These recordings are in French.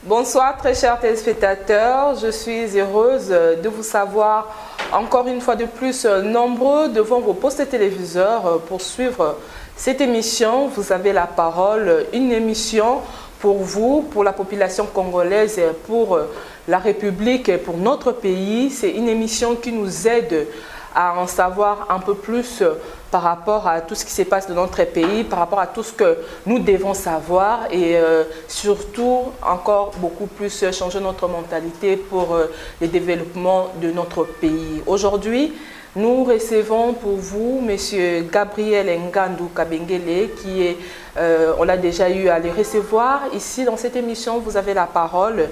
Bonsoir très chers téléspectateurs, je suis heureuse de vous savoir encore une fois de plus nombreux devant vos postes téléviseurs pour suivre cette émission. Vous avez la parole, une émission pour vous, pour la population congolaise, pour la République et pour notre pays. C'est une émission qui nous aide à en savoir un peu plus par rapport à tout ce qui se passe dans notre pays, par rapport à tout ce que nous devons savoir et surtout encore beaucoup plus changer notre mentalité pour le développement de notre pays. Aujourd'hui, nous recevons pour vous M. Gabriel Ngandou Kabengele qui est, on l'a déjà eu à le recevoir. Ici dans cette émission, vous avez la parole.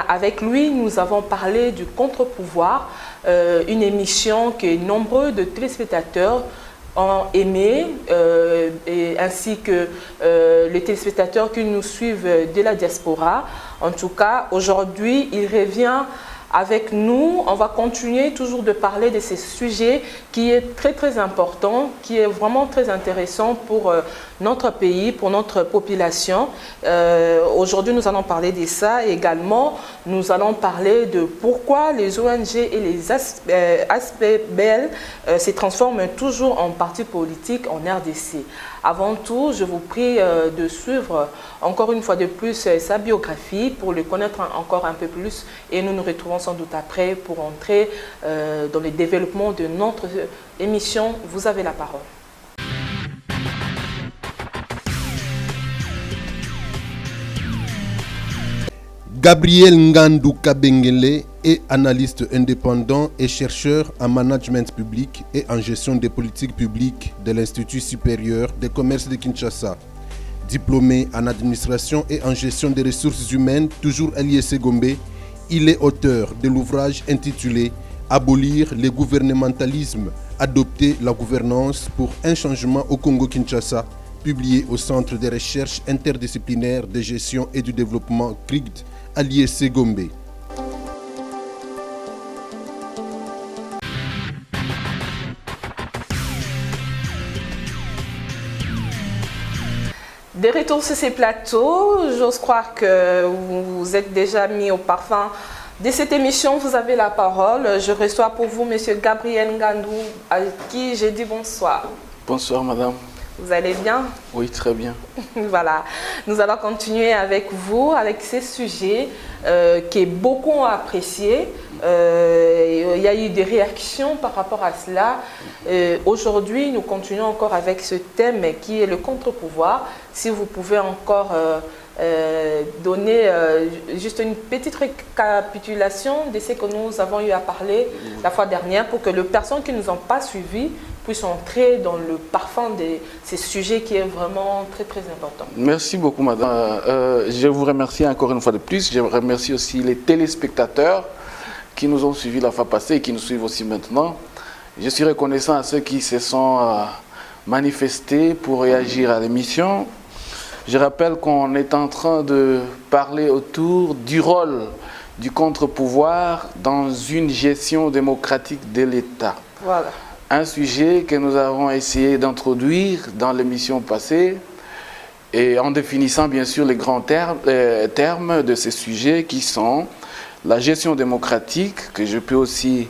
Avec lui, nous avons parlé du contre-pouvoir, une émission que nombreux de téléspectateurs ont aimé, ainsi que les téléspectateurs qui nous suivent de la diaspora. En tout cas, aujourd'hui, il revient avec nous. On va continuer toujours de parler de ces sujets qui est très important, qui est vraiment très intéressant pour notre pays, pour notre population. Aujourd'hui, nous allons parler de ça. Également, nous allons parler de pourquoi les ONG et les ASBL se transforment toujours en partis politiques en RDC. Avant tout, je vous prie de suivre encore une fois de plus sa biographie pour le connaître encore un peu plus et nous nous retrouvons sans doute après pour entrer dans le développement de notre émission. Vous avez la parole. Gabriel Ngandou Kabengele est analyste indépendant et chercheur en management public et en gestion des politiques publiques de l'Institut supérieur des commerces de Kinshasa. Diplômé en administration et en gestion des ressources humaines, toujours à l'IEC Gombe, il est auteur de l'ouvrage intitulé « Abolir le gouvernementalisme, adopter la gouvernance pour un changement au Congo-Kinshasa », publié au Centre de recherche interdisciplinaire de gestion et du développement CRIGD à l'IEC Gombe. De retour sur ces plateaux, j'ose croire que vous vous êtes déjà mis au parfum de cette émission. Vous avez la parole. Je reçois pour vous M. Gabriel Ngandou, à qui j'ai dit bonsoir. Bonsoir madame. Vous allez bien? Oui, très bien. Voilà, nous allons continuer avec vous, avec ces sujets que beaucoup ont appréciés. Il y a eu des réactions par rapport à cela. Aujourd'hui, nous continuons encore avec ce thème qui est le contre-pouvoir. Si vous pouvez encore donner juste une petite récapitulation de ce que nous avons eu à parler la fois dernière pour que les personnes qui ne nous ont pas suivis puissent entrer dans le parfum de ces sujets qui est vraiment très important. Merci beaucoup madame. Je vous remercie encore une fois de plus. Je remercie aussi les téléspectateurs qui nous ont suivis la fois passée et qui nous suivent aussi maintenant. Je suis reconnaissant à ceux qui se sont manifestés pour réagir à l'émission. Je rappelle qu'on est en train de parler autour du rôle du contre-pouvoir dans une gestion démocratique de l'État. Voilà. Un sujet que nous avons essayé d'introduire dans l'émission passée et en définissant bien sûr les grands termes de ces sujets qui sont la gestion démocratique, que je peux aussi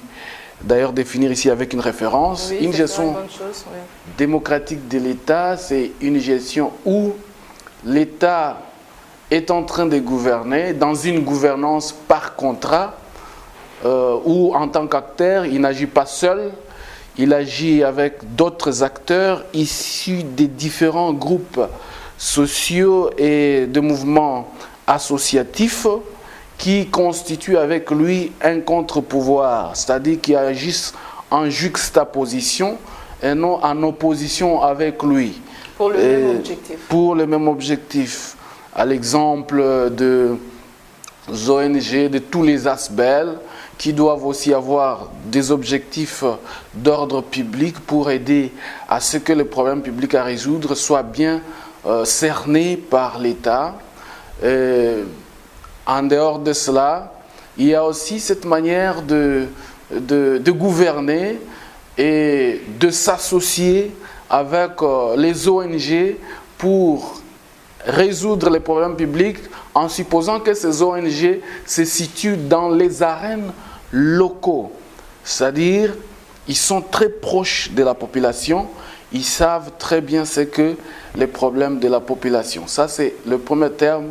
d'ailleurs définir ici avec une référence. Oui, une gestion une bonne chose, oui. Démocratique de l'État, c'est une gestion où l'État est en train de gouverner dans une gouvernance par contrat où en tant qu'acteur, il n'agit pas seul, il agit avec d'autres acteurs issus des différents groupes sociaux et de mouvements associatifs qui constituent avec lui un contre-pouvoir, c'est-à-dire qui agissent en juxtaposition et non en opposition avec lui. Pour le même objectif. Pour le même objectif. À l'exemple de ONG, de tous les ASBEL, qui doivent aussi avoir des objectifs d'ordre public pour aider à ce que les problèmes publics à résoudre soient bien cernés par l'État. En dehors de cela, il y a aussi cette manière de gouverner et de s'associer avec les ONG pour résoudre les problèmes publics en supposant que ces ONG se situent dans les arènes locaux. C'est-à-dire, ils sont très proches de la population, ils savent très bien ce que les problèmes de la population. Ça, c'est le premier terme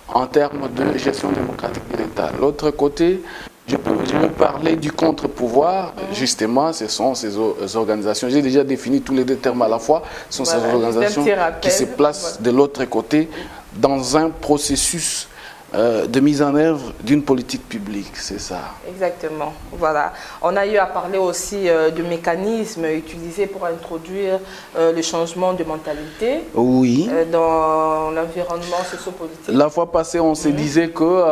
en termes de gestion démocratique de l'État. L'autre côté, je vais parler du contre-pouvoir. Justement, ce sont ces organisations. J'ai déjà défini tous les deux termes à la fois. Ce sont ces organisations qui se placent de l'autre côté dans un processus de mise en œuvre d'une politique publique, c'est ça. Exactement, voilà. On a eu à parler aussi de mécanismes utilisés pour introduire le changement de mentalité dans l'environnement sociopolitique. La fois passée, on se disait que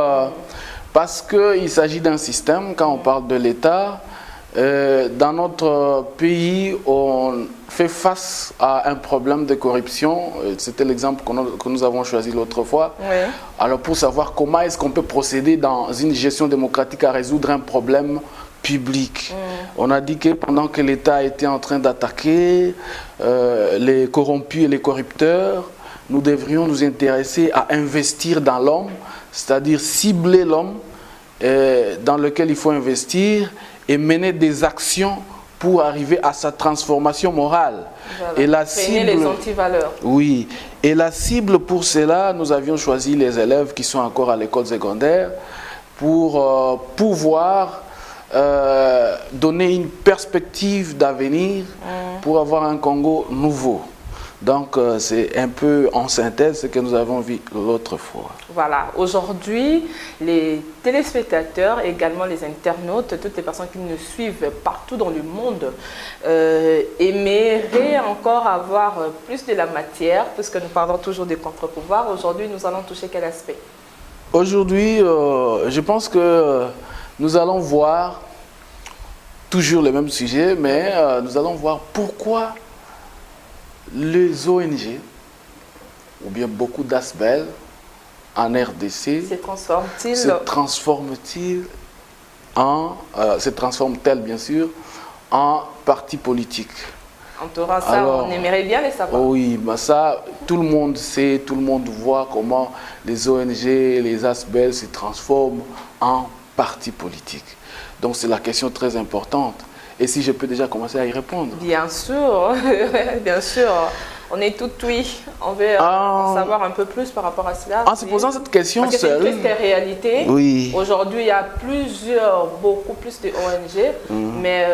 parce qu'il s'agit d'un système, quand on parle de l'État, dans notre pays, on fait face à un problème de corruption. C'était l'exemple que nous avons choisi l'autre fois. Oui. Alors pour savoir comment est-ce qu'on peut procéder dans une gestion démocratique à résoudre un problème public. On a dit que pendant que l'État était en train d'attaquer les corrompus et les corrupteurs, nous devrions nous intéresser à investir dans l'homme, c'est-à-dire cibler l'homme dans lequel il faut investir et mener des actions pour arriver à sa transformation morale. Voilà. Et la cible, les antivaleurs. Oui. Et la cible pour cela, nous avions choisi les élèves qui sont encore à l'école secondaire pour pouvoir donner une perspective d'avenir pour avoir un Congo nouveau. Donc, c'est un peu en synthèse ce que nous avons vu l'autre fois. Voilà. Aujourd'hui, les téléspectateurs, également les internautes, toutes les personnes qui nous suivent partout dans le monde, aimeraient encore avoir plus de la matière, puisque nous parlons toujours des contre-pouvoirs. Aujourd'hui, nous allons toucher quel aspect? Aujourd'hui, je pense que nous allons voir toujours le même sujet, mais nous allons voir pourquoi les ONG, ou bien beaucoup d'ASBEL en RDC, se transforment-elles bien sûr en partis politiques. En tout cas, ça, on aimerait bien les savoir. Oui, mais ça, tout le monde sait, tout le monde voit comment les ONG, les ASBEL se transforment en partis politiques. Donc c'est la question très importante. Et si je peux déjà commencer à y répondre? Bien sûr, bien sûr. On est tout oui. On veut en savoir un peu plus par rapport à cela. En se posant cette question seule. Parce que c'est une triste réalité. Oui. Aujourd'hui, il y a beaucoup plus de ONG, mais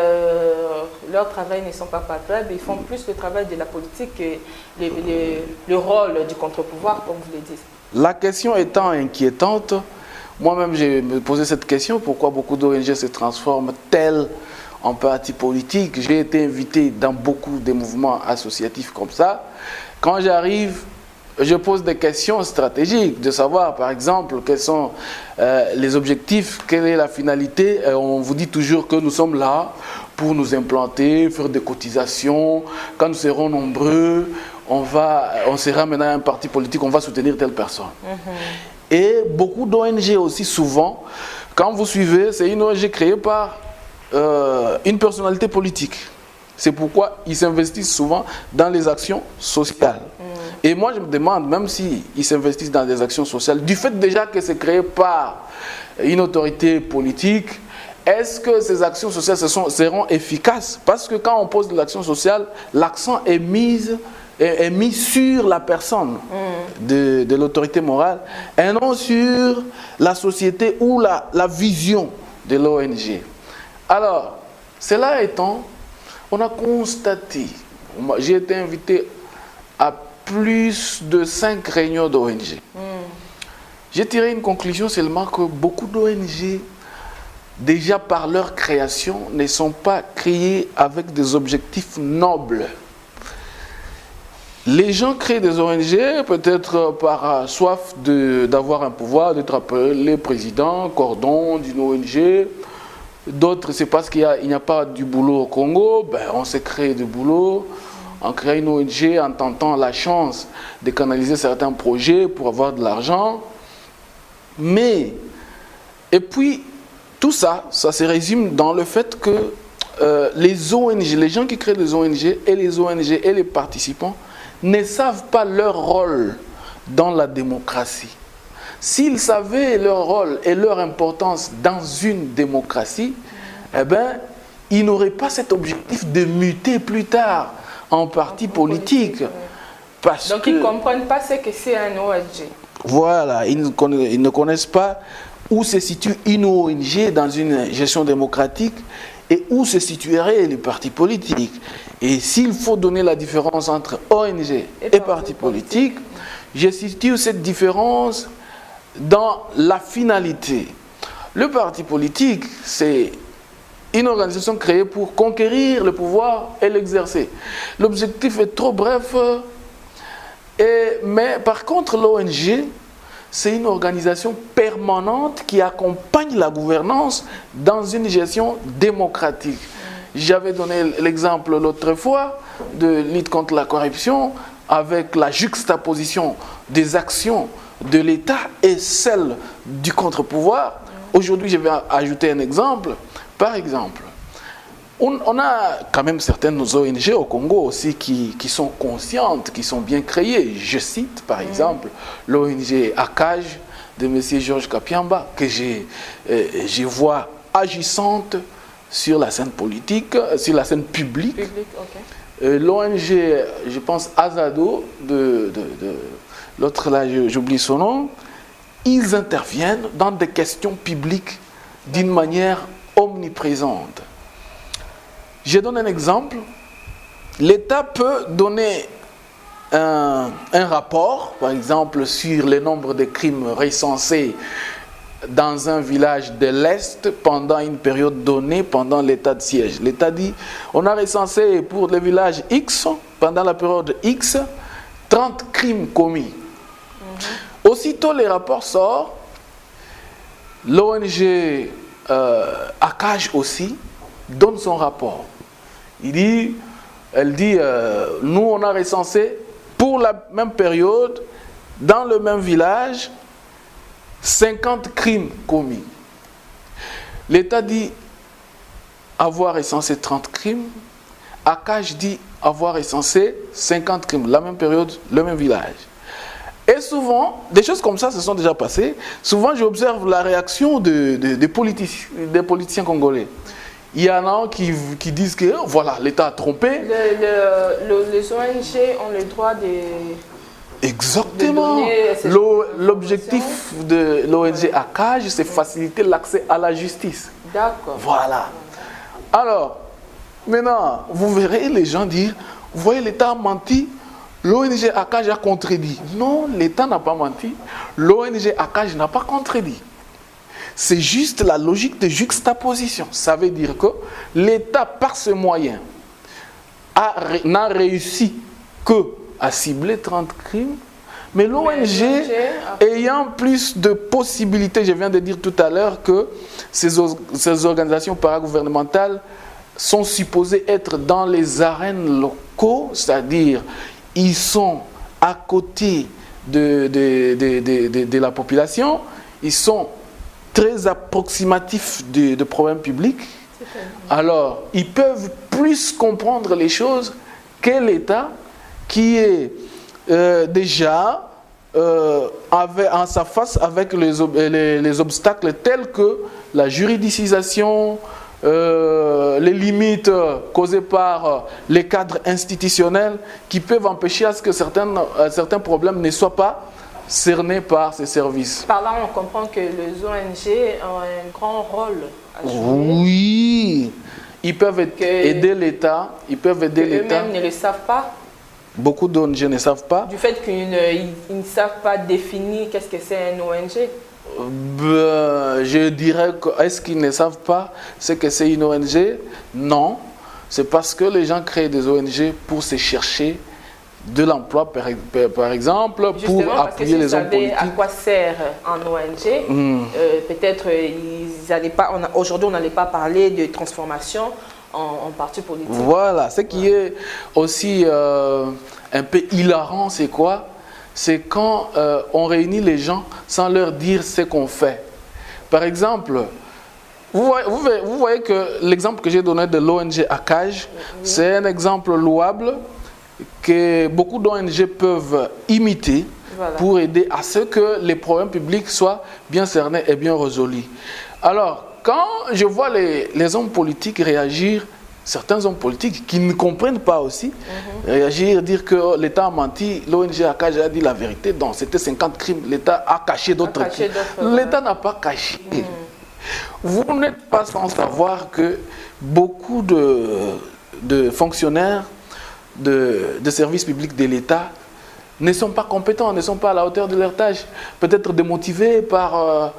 leur travail ne sont pas palpables. Ils font plus le travail de la politique que le rôle du contre-pouvoir, comme vous le dites. La question étant inquiétante, moi-même, j'ai me posé cette question. Pourquoi beaucoup d'ONG se transforment telles en parti politique? J'ai été invité dans beaucoup de mouvements associatifs comme ça. Quand j'arrive, je pose des questions stratégiques, de savoir par exemple quels sont les objectifs, quelle est la finalité. On vous dit toujours que nous sommes là pour nous implanter, faire des cotisations. Quand nous serons nombreux, on sera maintenant un parti politique, on va soutenir telle personne. Et beaucoup d'ONG aussi souvent, quand vous suivez, c'est une ONG créée par une personnalité politique. C'est pourquoi ils s'investissent souvent dans les actions sociales. Et moi, je me demande, même s'ils s'investissent dans des actions sociales, du fait déjà que c'est créé par une autorité politique, est-ce que ces actions sociales seront efficaces? Parce que quand on pose de l'action sociale, l'accent est mis sur la personne de l'autorité morale et non sur la société ou la vision de l'ONG. Alors, cela étant, on a constaté, j'ai été invité à plus de 5 réunions d'ONG. J'ai tiré une conclusion seulement que beaucoup d'ONG déjà par leur création, ne sont pas créées avec des objectifs nobles. Les gens créent des ONG peut-être par soif d'avoir un pouvoir, d'être appelé président, cordon d'une ONG. D'autres, c'est parce qu'il n'y a pas du boulot au Congo, ben, on s'est créé du boulot. On crée une ONG en tentant la chance de canaliser certains projets pour avoir de l'argent. Mais, et puis, tout ça, ça se résume dans le fait que les ONG, les gens qui créent des ONG et les ONG et les participants ne savent pas leur rôle dans la démocratie. S'ils savaient leur rôle et leur importance dans une démocratie, eh ben, ils n'auraient pas cet objectif de muter plus tard en parti politique. Donc ils ne comprennent pas ce que c'est un ONG. Voilà, ils ne connaissent pas où se situe une ONG dans une gestion démocratique et où se situeraient les partis politiques. Et s'il faut donner la différence entre ONG et parti politique, je situe cette différence dans la finalité. Le parti politique, c'est une organisation créée pour conquérir le pouvoir et l'exercer. L'objectif est trop bref, mais par contre l'ONG, c'est une organisation permanente qui accompagne la gouvernance dans une gestion démocratique. J'avais donné l'exemple l'autre fois de lutte contre la corruption avec la juxtaposition des actions de l'État et celle du contre-pouvoir. Aujourd'hui, je vais ajouter un exemple. Par exemple, on a quand même certaines ONG au Congo aussi qui sont conscientes, qui sont bien créées. Je cite par exemple l'ONG ACAJ de M. Georges Kapiamba, que je vois agissante sur la scène politique, sur la scène publique. L'ONG, je pense, Azado, l'autre là, j'oublie son nom, ils interviennent dans des questions publiques d'une manière omniprésente. Je donne un exemple. L'État peut donner un rapport, par exemple, sur le nombre de crimes recensés dans un village de l'Est pendant une période donnée, pendant l'état de siège. L'État dit, on a recensé pour le village X, pendant la période X, 30 crimes commis. Aussitôt les rapports sortent, l'ONG ACAJ aussi donne son rapport. Elle dit, nous on a recensé pour la même période, dans le même village, 50 crimes commis. L'État dit avoir recensé 30 crimes, ACAJ dit avoir recensé 50 crimes, la même période, le même village. Et souvent, des choses comme ça se sont déjà passées. Souvent, j'observe la réaction des politiciens congolais. Il y en a qui disent que voilà, l'État a trompé. Les ONG ont le droit de... Exactement. L'objectif de l'ONG ACAJ, c'est faciliter l'accès à la justice. D'accord. Voilà. Alors, maintenant, vous verrez les gens dire, vous voyez, l'État a menti, l'ONG ACAJ a contredit. Non, l'État n'a pas menti, l'ONG ACAJ n'a pas contredit. C'est juste la logique de juxtaposition. Ça veut dire que l'État, par ce moyen, n'a réussi que à cibler 30 crimes, mais l'ONG, ayant plus de possibilités, je viens de dire tout à l'heure que ces organisations paragouvernementales sont supposées être dans les arènes locaux, c'est-à-dire ils sont à côté de la population, ils sont très approximatifs de problèmes publics, alors ils peuvent plus comprendre les choses que l'État qui est déjà en sa face avec les obstacles tels que la juridicisation, les limites causées par les cadres institutionnels qui peuvent empêcher à ce que certains problèmes ne soient pas cernés par ces services. Par là, on comprend que les ONG ont un grand rôle à jouer. Oui, ils peuvent aider l'État. Ils peuvent aider l'État. Eux-mêmes ne le savent pas. Beaucoup d'ONG ne savent pas. Du fait qu'ils ne savent pas définir qu'est-ce que c'est un ONG. Je dirais que, est-ce qu'ils ne savent pas ce que c'est une ONG? Non, c'est parce que les gens créent des ONG pour se chercher de l'emploi, par exemple, justement, pour appuyer les hommes politiques. À quoi sert un ONG? Peut-être aujourd'hui on n'allait pas parler de transformation en parti politique. Voilà, ce qui est aussi un peu hilarant, c'est quoi? C'est quand on réunit les gens sans leur dire ce qu'on fait. Par exemple, vous voyez que l'exemple que j'ai donné de l'ONG ACAJ, c'est un exemple louable que beaucoup d'ONG peuvent imiter pour aider à ce que les problèmes publics soient bien cernés et bien résolus. Alors, quand je vois les hommes politiques réagir, certains hommes politiques qui ne comprennent pas aussi, réagir, dire que l'État a menti, l'ONG ACAJ a dit la vérité, donc c'était 50 crimes, l'État a caché d'autres crimes. L'État n'a pas caché. Vous n'êtes pas sans savoir que beaucoup de fonctionnaires de services publics de l'État ne sont pas compétents, ne sont pas à la hauteur de leur tâche, peut-être démotivés par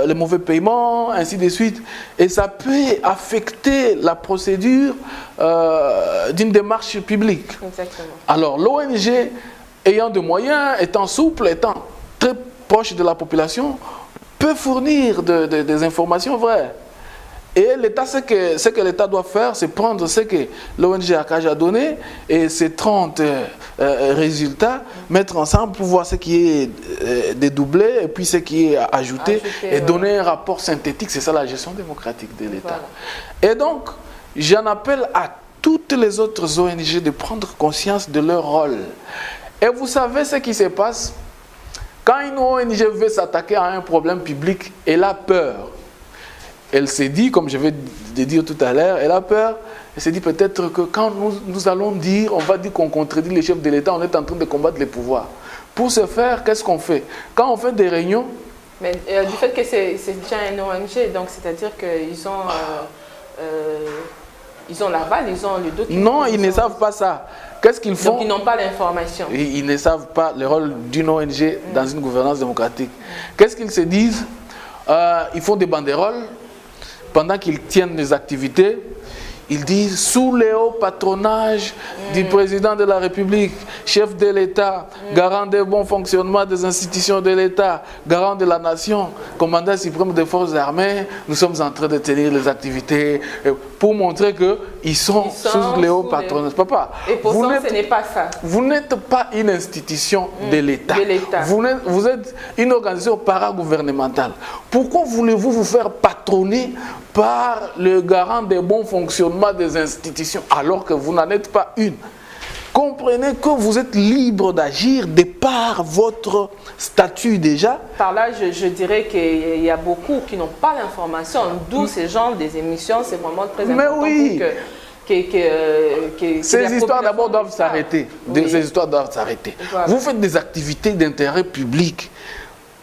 les mauvais paiements, ainsi de suite. Et ça peut affecter la procédure d'une démarche publique. Exactement. Alors l'ONG, ayant des moyens, étant souple, étant très proche de la population, peut fournir des informations vraies. Et l'État, ce que l'État doit faire, c'est prendre ce que l'ONG ACAJ a donné et ces 30 résultats, mettre ensemble pour voir ce qui est dédoublé et puis ce qui est ajouté et donner un rapport synthétique. C'est ça la gestion démocratique de l'État. Voilà. Et donc, j'en appelle à toutes les autres ONG de prendre conscience de leur rôle. Et vous savez ce qui se passe? Quand une ONG veut s'attaquer à un problème public, elle a peur. Elle s'est dit, comme je vais le dire tout à l'heure, elle a peur. Elle s'est dit peut-être que quand nous allons dire, on va dire qu'on contredit les chefs de l'État, on est en train de combattre les pouvoirs. Pour ce faire, qu'est-ce qu'on fait? Quand on fait des réunions... Mais du fait que c'est déjà un ONG, donc c'est-à-dire qu'ils ont l'aval, ils ont le document. Non, ils ne savent pas ça. Qu'est-ce qu'ils font? Donc ils n'ont pas l'information. Ils ne savent pas le rôle d'une ONG dans une gouvernance démocratique. Qu'est-ce qu'ils se disent? Ils font des banderoles. Pendant qu'ils tiennent des activités, ils disent sous le haut patronage du président de la République, chef de l'État, garant des bons fonctionnements des institutions de l'État, garant de la nation, commandant suprême des forces armées, nous sommes en train de tenir les activités pour montrer qu'ils sont sous le haut patronage. Papa, et pourtant, ce n'est pas ça. Vous n'êtes pas une institution de l'État. Vous êtes une organisation paragouvernementale. Pourquoi voulez-vous vous faire patronner par le garant des bons fonctionnements des institutions alors que vous n'en êtes pas une? Comprenez que vous êtes libre d'agir de par votre statut déjà. Par là, je dirais qu'il y a beaucoup qui n'ont pas l'information, d'où ces genres des émissions, c'est vraiment très important. Mais oui. Que ces histoires d'abord doivent s'arrêter. Ces histoires doivent s'arrêter. Voilà. Vous faites des activités d'intérêt public.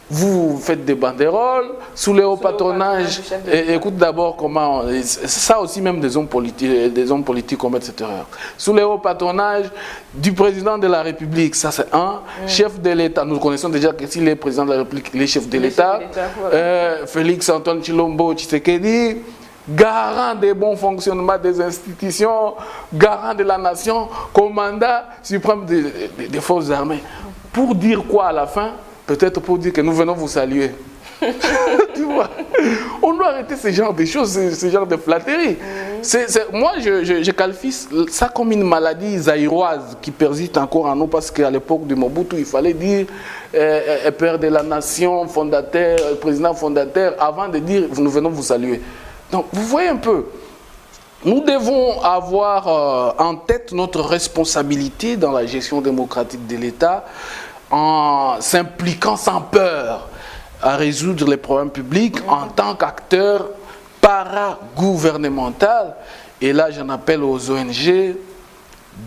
Vous faites des banderoles sous le haut patronage. Écoute d'abord comment... Ça aussi même des hommes politiques commettent cette erreur. Sous le haut patronage du président de la République, ça c'est un. Chef de l'État, nous connaissons déjà que s'il est président de la République, il est chef de l'État. Voilà. Félix Antoine Tshilombo Tshisekedi, garant des bons fonctionnements des institutions, garant de la nation, commandant suprême des forces armées. Pour dire quoi à la fin? Peut-être pour dire que nous venons vous saluer. Tu vois, on doit arrêter ce genre de choses, ce genre de flatteries. Moi, je qualifie ça comme une maladie zaïroise qui persiste encore en nous parce qu'à l'époque de Mobutu, il fallait dire père de la nation, fondateur, président fondateur, avant de dire nous venons vous saluer. Donc, vous voyez un peu, nous devons avoir en tête notre responsabilité dans la gestion démocratique de l'État, en s'impliquant sans peur à résoudre les problèmes publics en tant qu'acteur paragouvernemental. Et là, j'en appelle aux ONG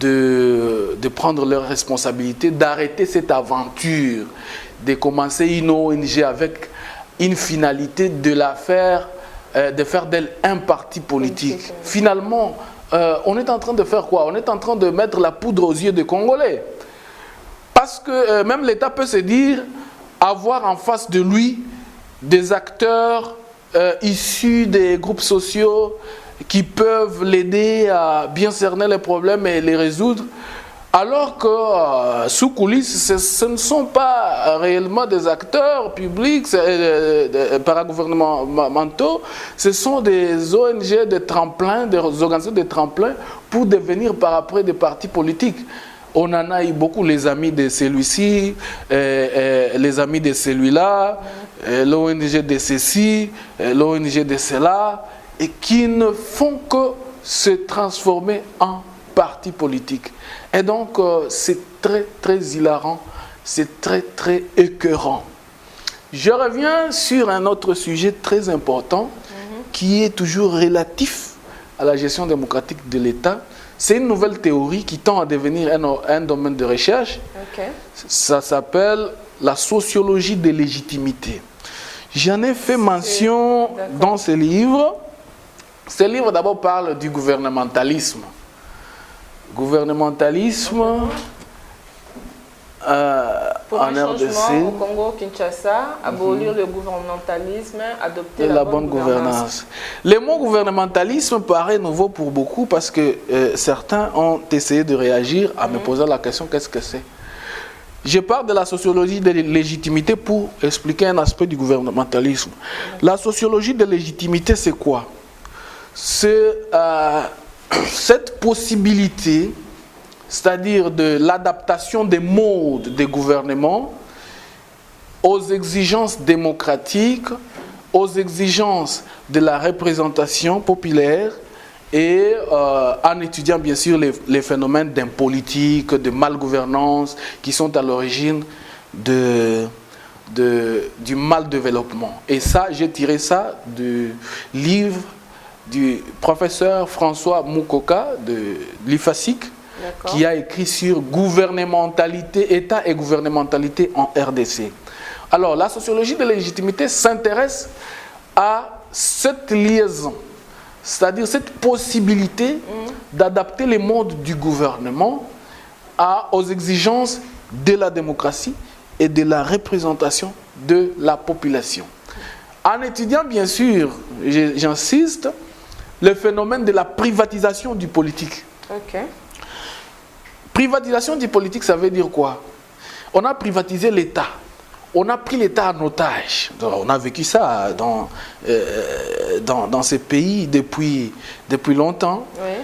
de prendre leurs responsabilités, d'arrêter cette aventure, de commencer une ONG avec une finalité de la faire, de faire d'elle un parti politique. Finalement, on est en train de faire quoi? On est en train de mettre la poudre aux yeux des Congolais. Parce que même l'État peut se dire, avoir en face de lui des acteurs issus des groupes sociaux qui peuvent l'aider à bien cerner les problèmes et les résoudre, alors que sous coulisses, ce ne sont pas réellement des acteurs publics, paragouvernementaux, ce sont des ONG de tremplin, des organisations de tremplin pour devenir par après des partis politiques. On en a eu beaucoup, les amis de celui-ci, les amis de celui-là, l'ONG de ceci, l'ONG de cela, et qui ne font que se transformer en partis politiques. Et donc, c'est très, très hilarant, c'est très, très écœurant. Je reviens sur un autre sujet très important qui est toujours relatif à la gestion démocratique de l'État. C'est une nouvelle théorie qui tend à devenir un domaine de recherche. Okay. Ça s'appelle la sociologie des légitimités. J'en ai fait mention dans ce livre. Ce livre d'abord parle du gouvernementalisme. Gouvernementalisme pour en un RDC. changement au Congo-Kinshasa, abolir le gouvernementalisme, adopter la bonne gouvernance. Le mot gouvernementalisme paraît nouveau pour beaucoup parce que certains ont essayé de réagir en me posant la question qu'est-ce que c'est. Je parle de la sociologie de légitimité pour expliquer un aspect du gouvernementalisme. La sociologie de légitimité, c'est quoi? C'est cette possibilité, c'est-à-dire de l'adaptation des modes de gouvernement aux exigences démocratiques, aux exigences de la représentation populaire et en étudiant bien sûr les phénomènes d'impolitique, de malgouvernance qui sont à l'origine du mal développement. Et ça, j'ai tiré ça du livre du professeur François Mukoka de l'IFASIC, qui a écrit sur gouvernementalité, État et gouvernementalité en RDC. Alors, la sociologie de la légitimité s'intéresse à cette liaison, c'est-à-dire cette possibilité d'adapter les modes du gouvernement aux exigences de la démocratie et de la représentation de la population. En étudiant, bien sûr, j'insiste, le phénomène de la privatisation du politique. Okay. Privatisation du politique, ça veut dire quoi? On a privatisé l'État. On a pris l'État en otage. On a vécu ça dans ces pays depuis longtemps. Oui.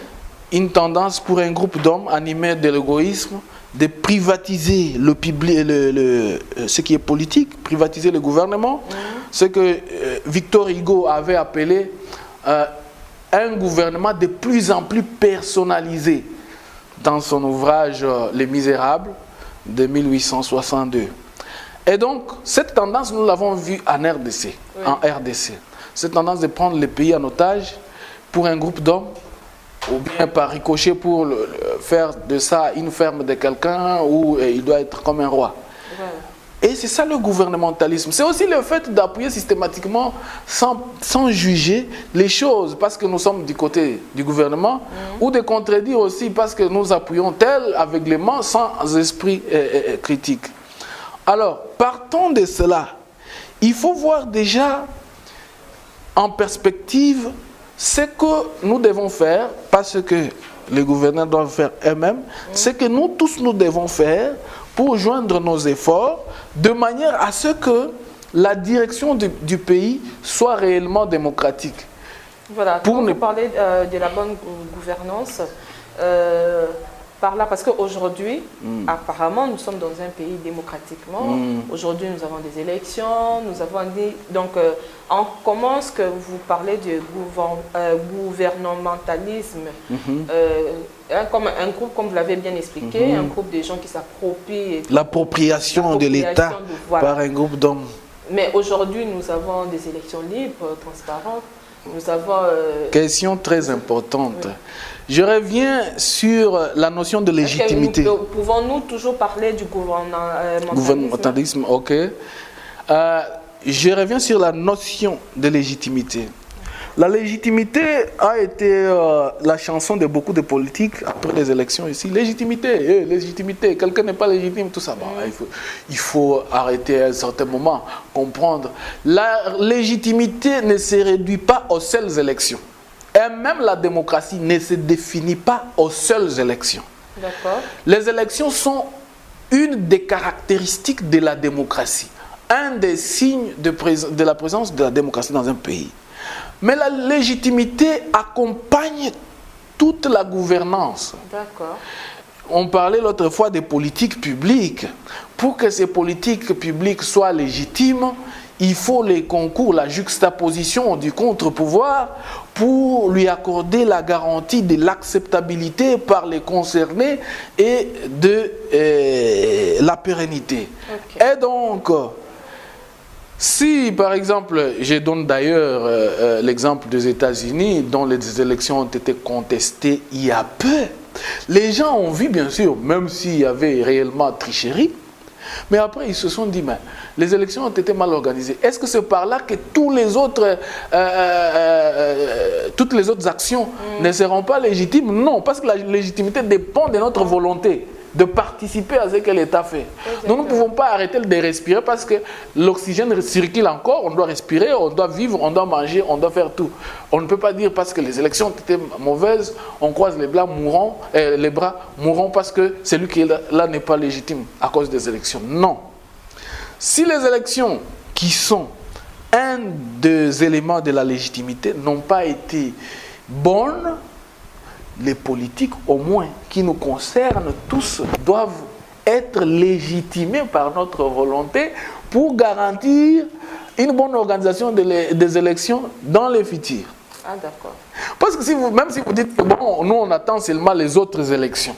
Une tendance pour un groupe d'hommes animés de l'égoïsme de privatiser ce qui est politique, privatiser le gouvernement. Ce que Victor Hugo avait appelé un gouvernement de plus en plus personnalisé dans son ouvrage Les Misérables de 1862. Et donc, cette tendance, nous l'avons vue en RDC, Cette tendance de prendre le pays en otage pour un groupe d'hommes, ou bien par ricochet pour faire de ça une ferme de quelqu'un où il doit être comme un roi. Voilà. Et c'est ça le gouvernementalisme. C'est aussi le fait d'appuyer systématiquement sans juger les choses parce que nous sommes du côté du gouvernement ou de contredire aussi parce que nous appuyons tel aveuglément sans esprit critique. Alors, partons de cela. Il faut voir déjà en perspective ce que nous devons faire, parce que les gouvernants doivent faire eux-mêmes, ce que nous tous nous devons faire pour joindre nos efforts de manière à ce que la direction du pays soit réellement démocratique. Voilà, pour vous parler de la bonne gouvernance, par là, parce qu'aujourd'hui, apparemment, nous sommes dans un pays démocratiquement. Aujourd'hui, nous avons des élections, nous avons donc, comment est-ce que vous parlez de gouvernementalisme comme un groupe, comme vous l'avez bien expliqué, un groupe de gens qui s'approprient... L'appropriation de l'État par un groupe d'hommes. Mais aujourd'hui, nous avons des élections libres, transparentes. Nous avons... Question très importante. Oui. Je reviens sur la notion de légitimité. Pouvons-nous toujours parler du gouvernementalisme? Ok. Je reviens sur la notion de légitimité. La légitimité a été la chanson de beaucoup de politiques après les élections ici. Légitimité, légitimité, quelqu'un n'est pas légitime, tout ça. Bon, il faut arrêter à un certain moment, comprendre. La légitimité ne se réduit pas aux seules élections. Et même la démocratie ne se définit pas aux seules élections. D'accord. Les élections sont une des caractéristiques de la démocratie, un des signes de la présence de la démocratie dans un pays. Mais la légitimité accompagne toute la gouvernance. D'accord. On parlait l'autre fois des politiques publiques. Pour que ces politiques publiques soient légitimes, il faut les concours, la juxtaposition du contre-pouvoir pour lui accorder la garantie de l'acceptabilité par les concernés et de la pérennité. Okay. Et donc, si par exemple, je donne d'ailleurs l'exemple des États-Unis dont les élections ont été contestées il y a peu, les gens ont vu bien sûr, même s'il y avait réellement tricherie, mais après ils se sont dit, mais les élections ont été mal organisées. Est-ce que c'est par là que toutes les autres actions ne seront pas légitimes? Non, parce que la légitimité dépend de notre volonté de participer à ce que l'État fait. Nous ne pouvons pas arrêter de respirer parce que l'oxygène circule encore, on doit respirer, on doit vivre, on doit manger, on doit faire tout. On ne peut pas dire parce que les élections ont été mauvaises, on croise les bras mourront parce que celui qui est là n'est pas légitime à cause des élections. Non. Si les élections qui sont un des éléments de la légitimité n'ont pas été bonnes, les politiques, au moins, qui nous concernent tous, doivent être légitimés par notre volonté pour garantir une bonne organisation des élections dans les futurs. Ah, d'accord. Parce que même si vous dites que bon, nous on attend seulement les autres élections,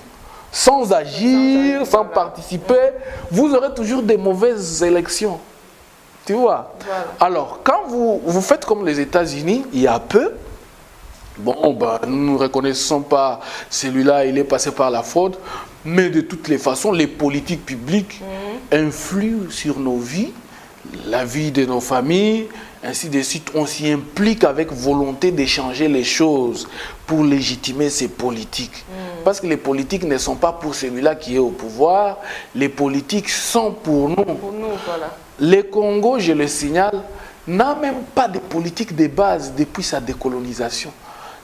sans agir, sans participer, vous aurez toujours des mauvaises élections. Tu vois? Voilà. Alors, quand vous faites comme les États-Unis, il y a peu, bon, bah, nous ne reconnaissons pas celui-là, il est passé par la fraude, mais de toutes les façons, les politiques publiques influent sur nos vies, la vie de nos familles, ainsi de suite. On s'y implique avec volonté d'échanger les choses pour légitimer ces politiques. Parce que les politiques ne sont pas pour celui-là qui est au pouvoir, les politiques sont pour nous. Pour nous, voilà. Le Congo, je le signale, n'a même pas de politique de base depuis sa décolonisation.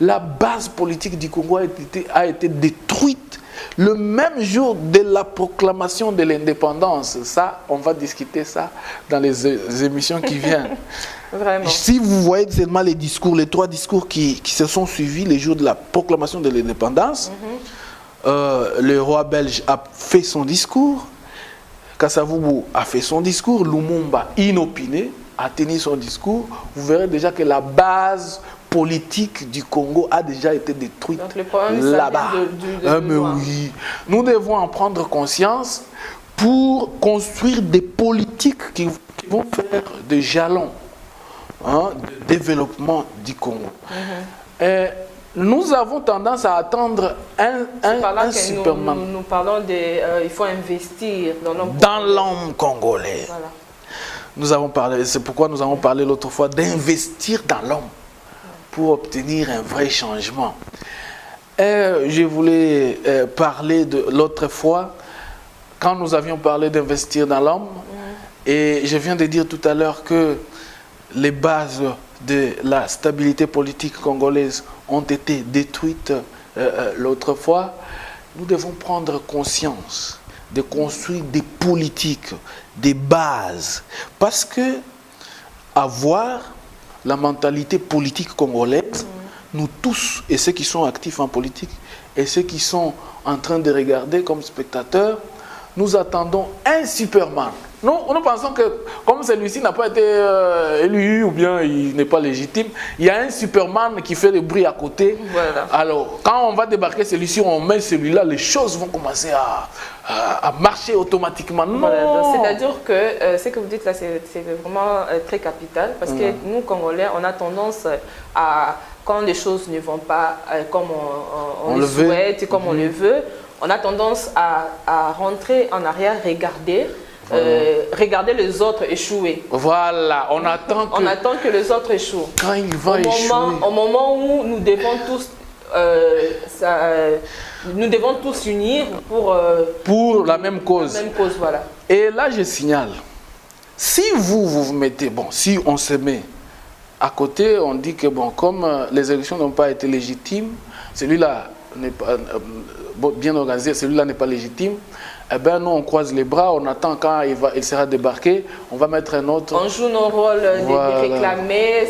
La base politique du Congo a été détruite le même jour de la proclamation de l'indépendance. Ça, on va discuter ça dans les émissions qui viennent. Vraiment. Si vous voyez seulement les discours, les 3 discours qui se sont suivis les jours de la proclamation de l'indépendance, le roi belge a fait son discours, Kasavubu a fait son discours, Lumumba, inopiné, a tenu son discours. Vous verrez déjà que la base politique du Congo a déjà été détruite là-bas. Mais oui, nous devons en prendre conscience pour construire des politiques qui vont faire des jalons de développement du Congo. Et nous avons tendance à attendre un Superman. Nous parlons il faut investir dans l'homme congolais. Voilà. Nous avons parlé, c'est pourquoi nous avons parlé l'autre fois d'investir dans l'homme pour obtenir un vrai changement. Et je voulais parler de l'autre fois, quand nous avions parlé d'investir dans l'homme, et je viens de dire tout à l'heure que les bases de la stabilité politique congolaise ont été détruites l'autre fois. Nous devons prendre conscience de construire des politiques, des bases, parce que avoir la mentalité politique congolaise, nous tous, et ceux qui sont actifs en politique, et ceux qui sont en train de regarder comme spectateurs, nous attendons un Superman. Nous pensons que comme celui-ci n'a pas été élu ou bien il n'est pas légitime, il y a un Superman qui fait le bruit à côté. Voilà. Alors, quand on va débarquer celui-ci, on met celui-là, les choses vont commencer à marcher automatiquement. Non. Voilà, c'est-à-dire que ce que vous dites là, c'est vraiment très capital parce que nous, Congolais, on a tendance à, quand les choses ne vont pas comme on le souhaite et comme on le veut, on a tendance à rentrer en arrière, regarder regarder les autres échouer. Voilà, on attend que les autres échouent. Quand il va échouer. Au moment où nous devons tous unir pour la même cause. Voilà. Et là, je signale, si vous mettez, si on se met à côté, on dit que comme les élections n'ont pas été légitimes, celui-là n'est pas bien organisé, celui-là n'est pas légitime, eh bien nous on croise les bras, on attend quand il sera débarqué, on va mettre un autre. On joue nos rôles de réclamer,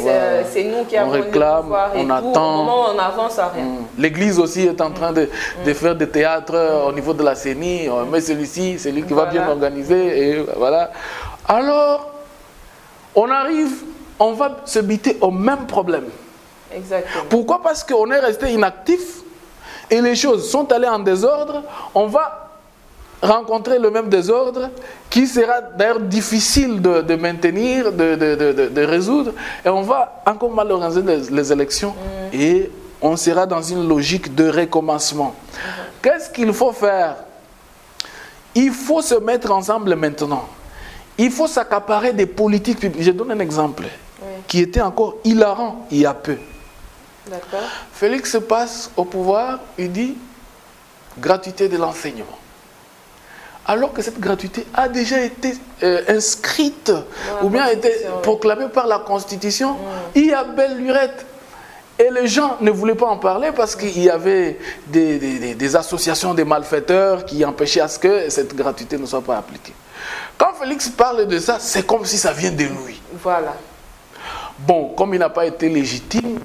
c'est nous qui avons le pouvoir et on tout. attend. Au moment où on avance à rien. L'église aussi est en train de faire des théâtres au niveau de la CENI, mais celui-ci, c'est lui qui va bien organiser, et voilà. Alors, on va se buter au même problème. Exactement. Pourquoi? Parce qu'on est resté inactif et les choses sont allées en désordre. On va rencontrer le même désordre qui sera d'ailleurs difficile de maintenir, de résoudre. Et on va encore mal organiser les élections et on sera dans une logique de recommencement. Qu'est-ce qu'il faut faire? Il faut se mettre ensemble maintenant. Il faut s'accaparer des politiques publiques. Je donne un exemple qui était encore hilarant il y a peu. Félix passe au pouvoir, il dit gratuité de l'enseignement. Alors que cette gratuité a déjà été inscrite ou bien a été proclamée par la Constitution, il y a belle lurette. Et les gens ne voulaient pas en parler parce qu'il y avait des associations de malfaiteurs qui empêchaient à ce que cette gratuité ne soit pas appliquée. Quand Félix parle de ça, c'est comme si ça vient de lui. Voilà. Bon, comme il n'a pas été légitime,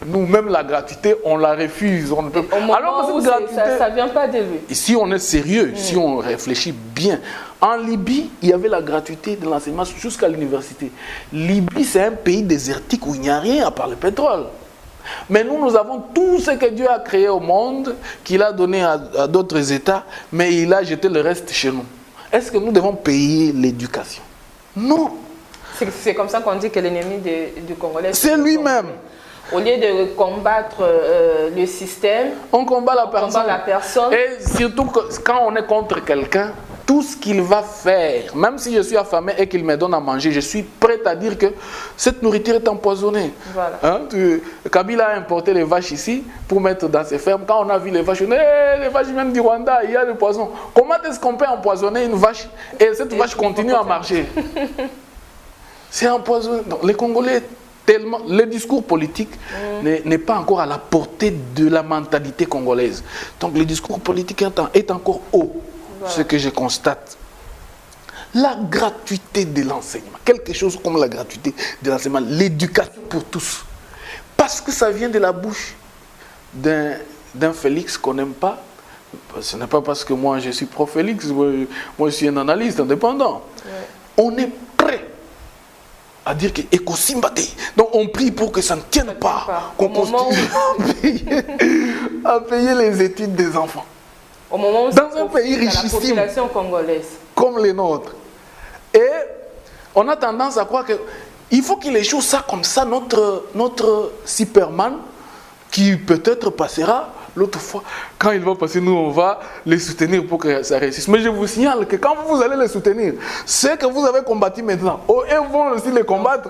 nous-mêmes, la gratuité, on la refuse. On ne peut... Alors que cette gratuité, ça ne vient pas de lui. Si on est sérieux, si on réfléchit bien, en Libye, il y avait la gratuité de l'enseignement jusqu'à l'université. Libye, c'est un pays désertique où il n'y a rien à part le pétrole. Mais nous avons tout ce que Dieu a créé au monde, qu'il a donné à d'autres États, mais il a jeté le reste chez nous. Est-ce que nous devons payer l'éducation? Non. C'est comme ça qu'on dit que l'ennemi du Congolais, c'est lui-même. Au lieu de combattre le système, on combat la personne. Et surtout quand on est contre quelqu'un, tout ce qu'il va faire, même si je suis affamé et qu'il me donne à manger, je suis prêt à dire que cette nourriture est empoisonnée. Voilà. Kabila a importé les vaches ici pour mettre dans ses fermes. Quand on a vu les vaches, on dit les vaches viennent du Rwanda, il y a le poison. Comment est-ce qu'on peut empoisonner une vache et cette vache continue à marcher? C'est empoisonné. Donc, les Congolais, tellement, le discours politique n'est pas encore à la portée de la mentalité congolaise. Donc le discours politique est encore haut. Voilà. Ce que je constate. La gratuité de l'enseignement, quelque chose comme la gratuité de l'enseignement, l'éducation pour tous. Parce que ça vient de la bouche d'un Félix qu'on n'aime pas. Ce n'est pas parce que moi je suis pro-Félix, moi je suis un analyste indépendant. Ouais. On est prêt à dire que donc on prie pour que ça ne tienne pas, qu'on continue à payer les études des enfants. Au moment où dans un pays richissime la population congolaise comme les nôtres. Et on a tendance à croire qu'il faut qu'il échoue ça comme ça, notre Superman, qui peut-être passera l'autre fois. Quand il va passer, nous on va les soutenir pour que ça réussisse. Mais je vous signale que quand vous allez les soutenir, ceux que vous avez combattu maintenant, eux vont aussi les combattre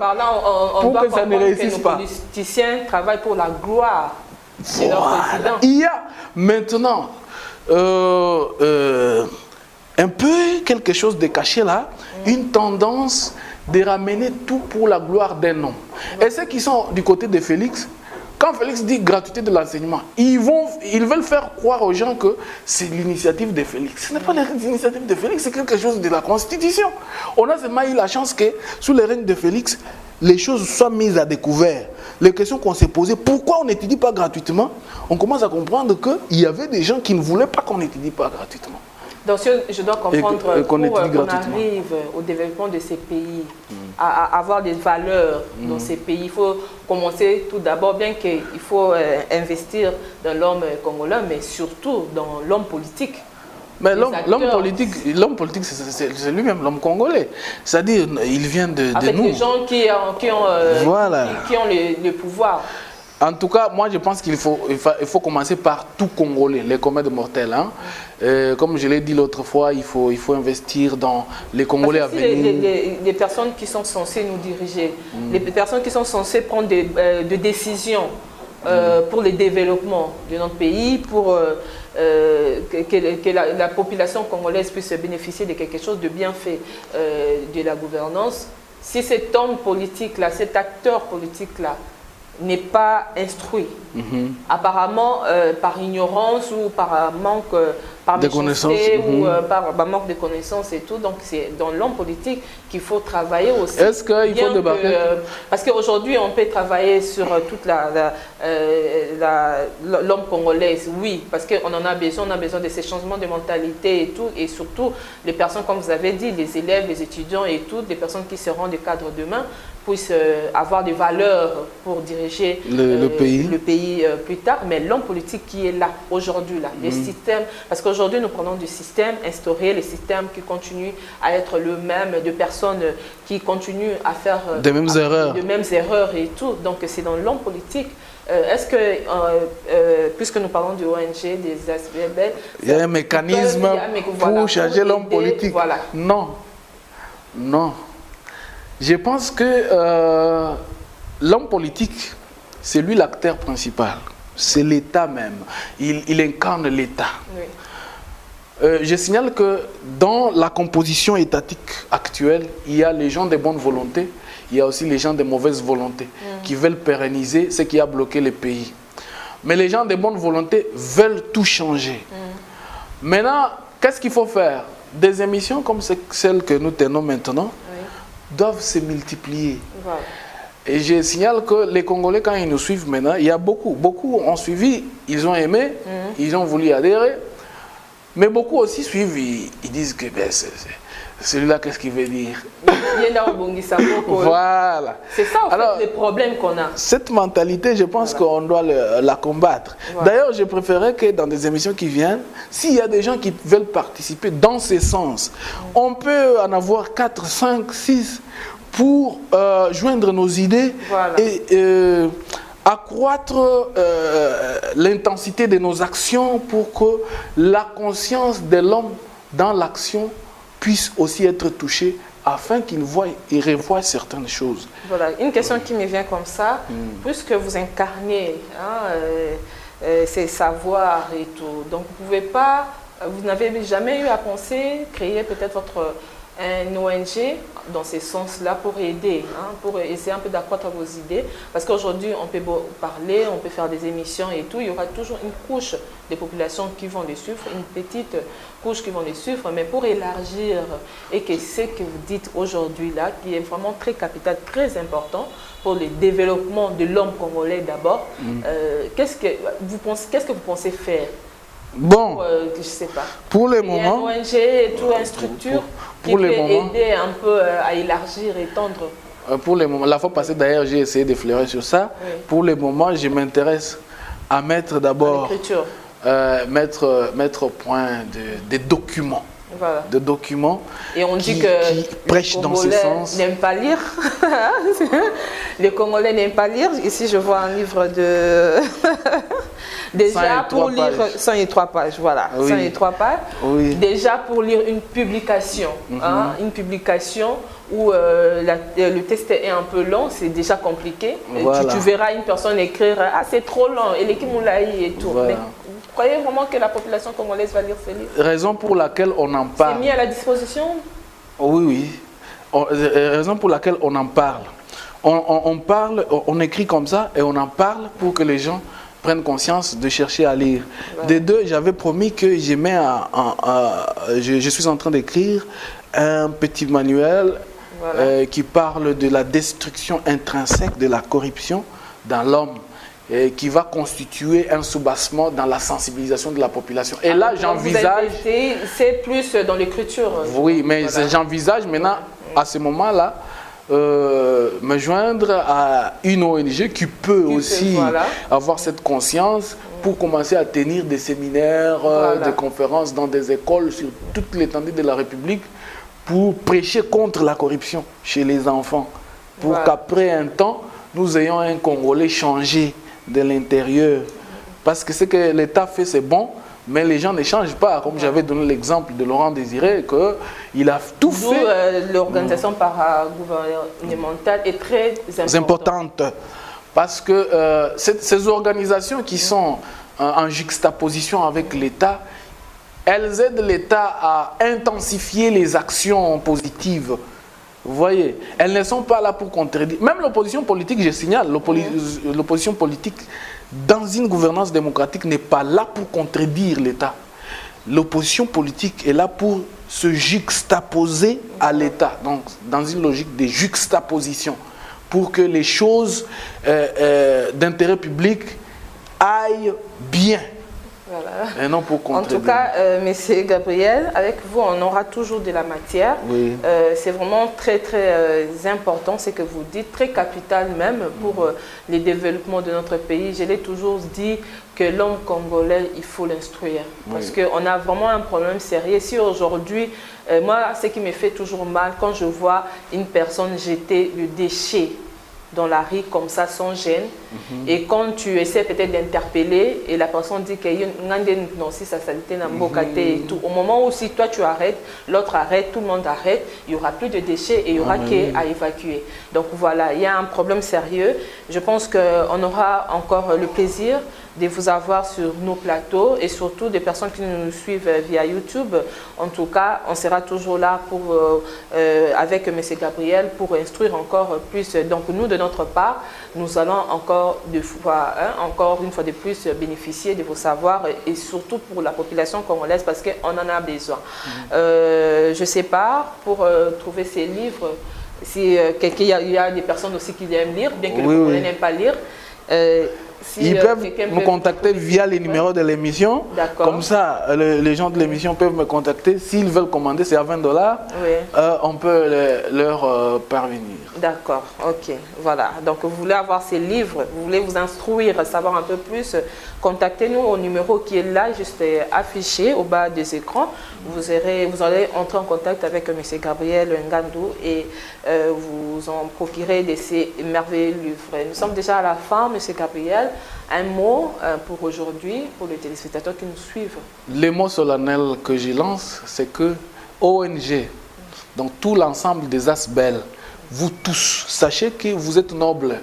pour que ça ne réussisse pas. Les politiciens travaillent pour la gloire de leur président. Il y a maintenant un peu quelque chose de caché là, une tendance de ramener tout pour la gloire d'un homme. Et ceux qui sont du côté de Félix, quand Félix dit gratuité de l'enseignement, ils veulent faire croire aux gens que c'est l'initiative de Félix. Ce n'est pas l'initiative de Félix, c'est quelque chose de la Constitution. On a seulement eu la chance que, sous le règne de Félix, les choses soient mises à découvert. Les questions qu'on s'est posées, pourquoi on n'étudie pas gratuitement? On commence à comprendre qu'il y avait des gens qui ne voulaient pas qu'on n'étudie pas gratuitement. Donc je dois comprendre qu'on arrive au développement de ces pays, à avoir des valeurs dans ces pays. Il faut commencer tout d'abord, bien qu'il faut investir dans l'homme congolais, mais surtout dans l'homme politique. Mais l'homme politique, c'est lui-même, l'homme congolais. C'est-à-dire, il vient de nous. Avec des gens qui ont voilà. qui ont le pouvoir. En tout cas, moi je pense qu'il faut commencer par tout Congolais, les comètes mortels. Hein. Comme je l'ai dit l'autre fois, il faut investir dans les Congolais à venir. Les personnes qui sont censées nous diriger, les personnes qui sont censées prendre des décisions pour le développement de notre pays, pour que la population congolaise puisse bénéficier de quelque chose de bien fait de la gouvernance. Si cet homme politique-là, cet acteur politique-là, n'est pas instruit. Apparemment, par ignorance ou par manque de connaissances ou par manque de connaissances et tout. Donc, c'est dans l'homme politique qu'il faut travailler aussi. Est-ce qu'il faut débarquer parce qu'aujourd'hui, on peut travailler sur toute l'homme congolaise, oui, parce qu'on en a besoin, on a besoin de ces changements de mentalité et tout, et surtout les personnes, comme vous avez dit, les élèves, les étudiants et tout, les personnes qui seront des cadres demain, puissent avoir des valeurs pour diriger le pays plus tard, mais l'homme politique qui est là, aujourd'hui, là, les systèmes, parce qu'aujourd'hui nous prenons du système instauré, les systèmes qui continuent à être le même, de personnes qui continuent à faire de mêmes erreurs et tout, donc c'est dans l'homme politique. Est-ce que, puisque nous parlons du ONG, des ASBL, il y a un mécanisme pour changer l'homme politique? Voilà. Non, non. Je pense que l'homme politique, c'est lui l'acteur principal. C'est l'État même. Il incarne l'État. Oui. Je signale que dans la composition étatique actuelle, il y a les gens de bonne volonté, il y a aussi les gens de mauvaise volonté qui veulent pérenniser ce qui a bloqué le pays. Mais les gens de bonne volonté veulent tout changer. Maintenant, qu'est-ce qu'il faut faire? Des émissions comme celle que nous tenons maintenant, doivent se multiplier. Voilà. Et je signale que les Congolais, quand ils nous suivent maintenant, il y a beaucoup ont suivi, ils ont aimé, ils ont voulu adhérer, mais beaucoup aussi suivent, ils disent que ben, celui-là, qu'est-ce qu'il veut dire? Voilà. C'est ça, en fait, le problème qu'on a. Cette mentalité, je pense qu'on doit la combattre. Voilà. D'ailleurs, je préférerais que dans des émissions qui viennent, s'il y a des gens qui veulent participer dans ce sens, on peut en avoir 4, 5, 6 pour joindre nos idées et accroître l'intensité de nos actions pour que la conscience de l'homme dans l'action puisse aussi être touché afin qu'il voie et revoie certaines choses. Voilà, une question qui me vient comme ça, puisque vous incarnez ces savoirs et tout, donc vous n'avez jamais eu à penser créer peut-être un ONG dans ce sens-là pour aider, pour essayer un peu d'accroître vos idées, parce qu'aujourd'hui on peut parler, on peut faire des émissions et tout, il y aura toujours une couche de populations qui vont les suivre, une petite couche qui vont les suivre, mais pour élargir et que ce que vous dites aujourd'hui là, qui est vraiment très capital, très important pour le développement de l'homme congolais d'abord, qu'est-ce que vous pensez faire? Bon, je sais pas. Pour le moment, ONG et tout, une structure qui peut aider un peu à élargir, étendre. Pour le moment, la fois passée d'ailleurs, j'ai essayé d'effleurer sur ça. Oui. Pour le moment, je m'intéresse à mettre d'abord, mettre au point des documents. Voilà. De documents et on dit que qui prêchent dans ce sens. N'aiment pas lire. Les Congolais n'aiment pas lire. Ici, je vois un livre de... Déjà pour lire 103 pages, voilà, oui. 103 pages. Oui. Déjà pour lire une publication, une publication où le texte est un peu long, c'est déjà compliqué. Voilà. Tu verras une personne écrire « Ah, c'est trop long » et l'équipe moulaï et tout. Voilà. Mais vous croyez vraiment que la population congolaise va lire ces livres? Raison pour laquelle on en parle. C'est mis à la disposition? Oui, oui. Raison pour laquelle on en parle. On parle, on écrit comme ça et on en parle pour que les gens prennent conscience de chercher à lire. Voilà. Des deux, j'avais promis que je suis en train d'écrire un petit manuel qui parle de la destruction intrinsèque de la corruption dans l'homme et qui va constituer un soubassement dans la sensibilisation de la population. Et là, j'envisage... C'est plus dans l'écriture. Oui, mais j'envisage maintenant, à ce moment-là, me joindre à une ONG qui peut aussi avoir cette conscience pour commencer à tenir des séminaires, des conférences dans des écoles sur toute l'étendue de la République pour prêcher contre la corruption chez les enfants. Pour qu'après un temps, nous ayons un Congolais changé de l'Intérieur. Parce que ce que l'État fait, c'est bon, mais les gens ne changent pas. Comme j'avais donné l'exemple de Laurent Désiré, qu'il a tout fait. L'organisation paragouvernementale est très importante. Parce que ces organisations qui sont en juxtaposition avec l'État, elles aident l'État à intensifier les actions positives. Vous voyez, elles ne sont pas là pour contredire. Même l'opposition politique, je signale, l'opposition politique dans une gouvernance démocratique n'est pas là pour contredire l'État. L'opposition politique est là pour se juxtaposer à l'État, donc dans une logique de juxtaposition, pour que les choses d'intérêt public aillent bien. Voilà. Et non pour contredire. En tout cas, Monsieur Gabriel, avec vous, on aura toujours de la matière. Oui. C'est vraiment très, très important, ce que vous dites, très capital même pour le développement de notre pays. Je l'ai toujours dit que l'homme congolais, il faut l'instruire. Parce qu'on a vraiment un problème sérieux. Si aujourd'hui, moi, ce qui me fait toujours mal, quand je vois une personne jeter le déchet dans la rue comme ça sans gêne, et quand tu essaies peut-être d'interpeller et la personne dit que non, si ça salité n'a et tout, au moment où si toi tu arrêtes, l'autre arrête, tout le monde arrête, il n'y aura plus de déchets et il n'y aura qu'à évacuer. Donc voilà, il y a un problème sérieux. Je pense qu'on aura encore le plaisir de vous avoir sur nos plateaux et surtout des personnes qui nous suivent via YouTube. En tout cas, on sera toujours là pour, avec M. Gabriel pour instruire encore plus. Donc nous, de notre part, nous allons encore une fois de plus bénéficier de vos savoirs et surtout pour la population congolaise parce qu'on en a besoin. Je ne sais pas, pour trouver ces livres, si il y a des personnes aussi qui aiment lire, bien que le Congolais n'aime pas lire, ils peuvent me contacter via les numéros de l'émission. Comme ça, les gens de l'émission peuvent me contacter. S'ils veulent commander, c'est à 20 $. On peut leur parvenir. D'accord, ok. Voilà. Donc, vous voulez avoir ces livres, vous voulez vous instruire, savoir un peu plus, contactez-nous au numéro qui est là, juste affiché au bas des écrans. Vous allez entrer en contact avec M. Gabriel Ngandou et vous en procurez de ces merveilleux livres. Nous sommes déjà à la fin, M. Gabriel. Un mot pour aujourd'hui, pour les téléspectateurs qui nous suivent. Le mot solennel que je lance, c'est que ONG, donc tout l'ensemble des ASBEL, vous tous, sachez que vous êtes nobles.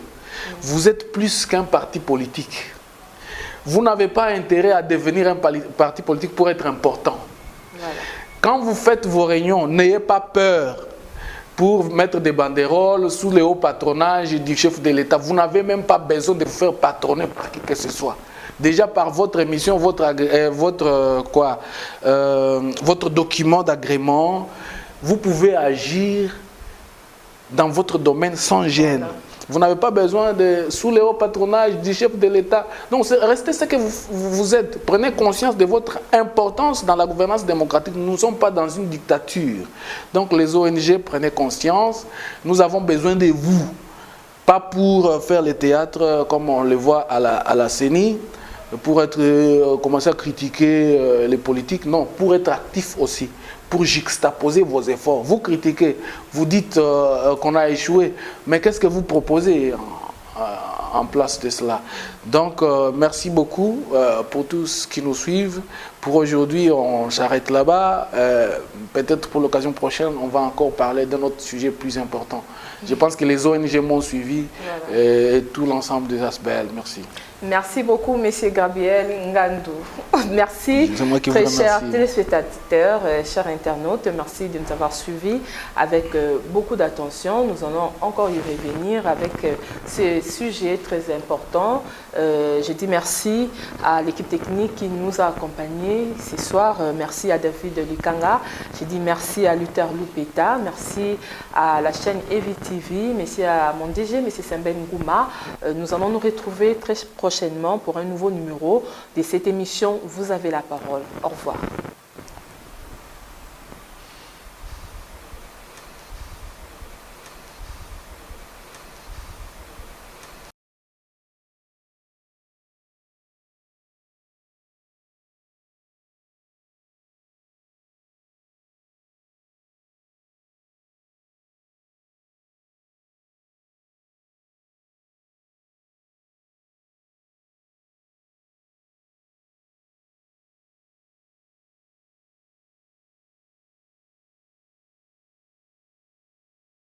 Vous êtes plus qu'un parti politique. Vous n'avez pas intérêt à devenir un parti politique pour être important. Voilà. Quand vous faites vos réunions, n'ayez pas peur pour mettre des banderoles sous le haut patronage du chef de l'État. Vous n'avez même pas besoin de vous faire patronner par qui que ce soit. Déjà par votre émission, votre document d'agrément, vous pouvez agir dans votre domaine sans gêne. Voilà. Vous n'avez pas besoin de sous le haut patronage du chef de l'État. Donc restez ce que vous êtes. Prenez conscience de votre importance dans la gouvernance démocratique. Nous ne sommes pas dans une dictature. Donc les ONG, prenez conscience. Nous avons besoin de vous. Pas pour faire le théâtre comme on le voit à la CENI, pour commencer à critiquer les politiques. Non, pour être actif aussi. Pour juxtaposer vos efforts. Vous critiquez, vous dites qu'on a échoué, mais qu'est-ce que vous proposez en place de cela? Donc, merci beaucoup pour tous qui nous suivent. Pour aujourd'hui, on s'arrête là-bas. Peut-être pour l'occasion prochaine, on va encore parler d'un autre sujet plus important. Je pense que les ONG m'ont suivi et tout l'ensemble des ASBEL. Merci. Merci beaucoup, M. Gabriel Ngandou. Merci, très chers téléspectateurs, chers internautes. Merci de nous avoir suivis avec beaucoup d'attention. Nous allons encore y revenir avec ce sujet très important. Je dis merci à l'équipe technique qui nous a accompagnés ce soir. Merci à David Likanga. Je dis merci à Luther Lupeta. Merci à la chaîne Evi TV. Merci à mon DG, M. Semben Ngouma. Nous allons nous retrouver très prochainement pour un nouveau numéro de cette émission. Vous avez la parole. Au revoir.